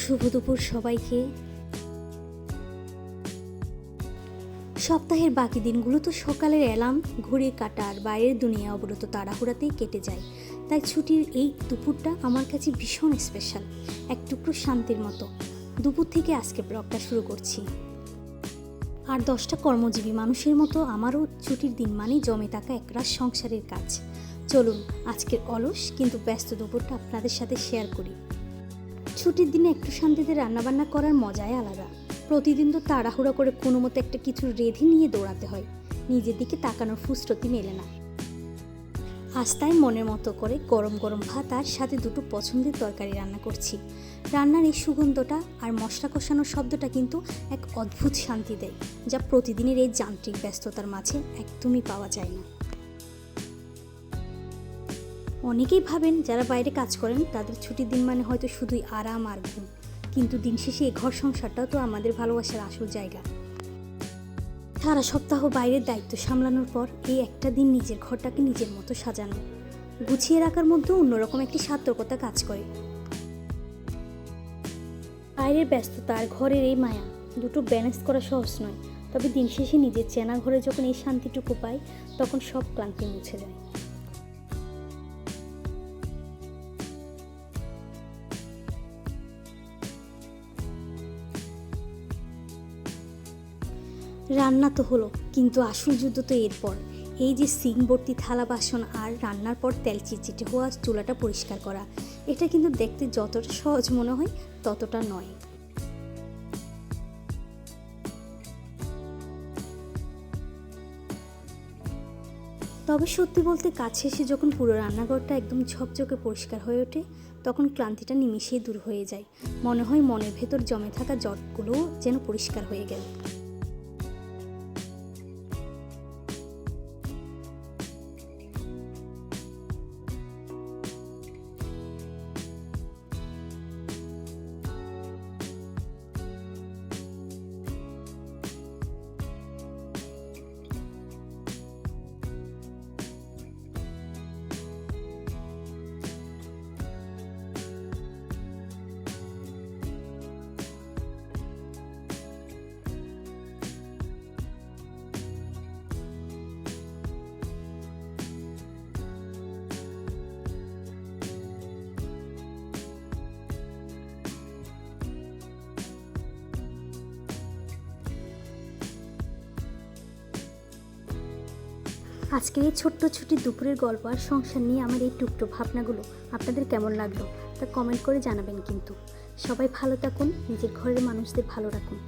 শুভ দুপুর সবাইকে। সপ্তাহের বাকি দিনগুলো তো সকালের অ্যালার্ম, ঘড়ির কাঁটা আর বাইরের দুনিয়া অবরত তাড়াহুড়াতেই কেটে যায়। তাই ছুটির এই দুপুরটা আমার কাছে ভীষণ স্পেশাল, এক টুকরো শান্তির মতো। দুপুর থেকে আজকে ব্লগটা শুরু করছি। আর 10টা কর্মজীবী মানুষের মতো আমারও ছুটির দিন মানেই জমে থাকা একরাশ সংসারের কাজ। চলুন আজকের অলস কিন্তু ব্যস্ত দুপুরটা আপনাদের সাথে শেয়ার করি। ছুটির দিনে একটু শান্তিতে রান্নাবান্না করার মজাই আলাদা। প্রতিদিন তো তাড়াহুড়ো করে কোনো মতো একটা কিছু রেঁধে নিয়ে দৌড়াতে হয়, নিজের দিকে তাকানোর ফুসরতি মেলে না। আজ তাই মনের মতো করে গরম গরম ভাত আর সাথে দুটো পছন্দের তরকারি রান্না করছি। রান্নার এই সুগন্ধটা আর মশলা কষানোর শব্দটা কিন্তু এক অদ্ভুত শান্তি দেয়, যা প্রতিদিনের এই যান্ত্রিক ব্যস্ততার মাঝে একদমই পাওয়া যায় না। অনেকেই ভাবেন যারা বাইরে কাজ করেন তাদের ছুটির দিন মানে হয়তো শুধুই আরাম আর ঘুম, কিন্তু দিন শেষে এই ঘর সংসারটাও তো আমাদের ভালোবাসার আসল জায়গা। সারা সপ্তাহ বাইরের দায়িত্ব সামলানোর পর এই একটা দিন নিজের ঘরটাকে নিজের মতো সাজানো, গুছিয়ে রাখার মধ্যেও অন্যরকম একটি সার্থকতা কাজ করে। বাইরের ব্যস্ততা আর ঘরের এই মায়া দুটো ব্যালেন্স করা সহজ নয়, তবে দিন শেষে নিজের চেনা ঘরে যখন এই শান্তিটুকু পাই তখন সব ক্লান্তি মুছে যায়। রান্না তো হলো, কিন্তু আসল যুদ্ধ তো এরপর। এই যে সিঙ্ক ভর্তি থালা বাসন আর রান্নার পর তেল চিটচিটে হওয়া চুলাটা পরিষ্কার করা, এটা কিন্তু দেখতে যতটা সহজ মনে হয় ততটা নয়। তবে সত্যি বলতে কাজ শেষে যখন পুরো রান্নাঘরটা একদম ঝকঝকে পরিষ্কার হয়ে ওঠে তখন ক্লান্তিটা নিমিষেই দূর হয়ে যায়। মনে হয় মনের ভেতর জমে থাকা জটগুলোও যেন পরিষ্কার হয়ে গেল। আজকের এই ছোট্ট ছুটি দুপুরের গল্প আর সংসার নিয়ে আমার এই টুকরো ভাবনাগুলো আপনাদের কেমন লাগলো তা কমেন্ট করে জানাবেন। কিন্তু সবাই ভালো থাকুন, নিজের ঘরের মানুষদের ভালো রাখুন।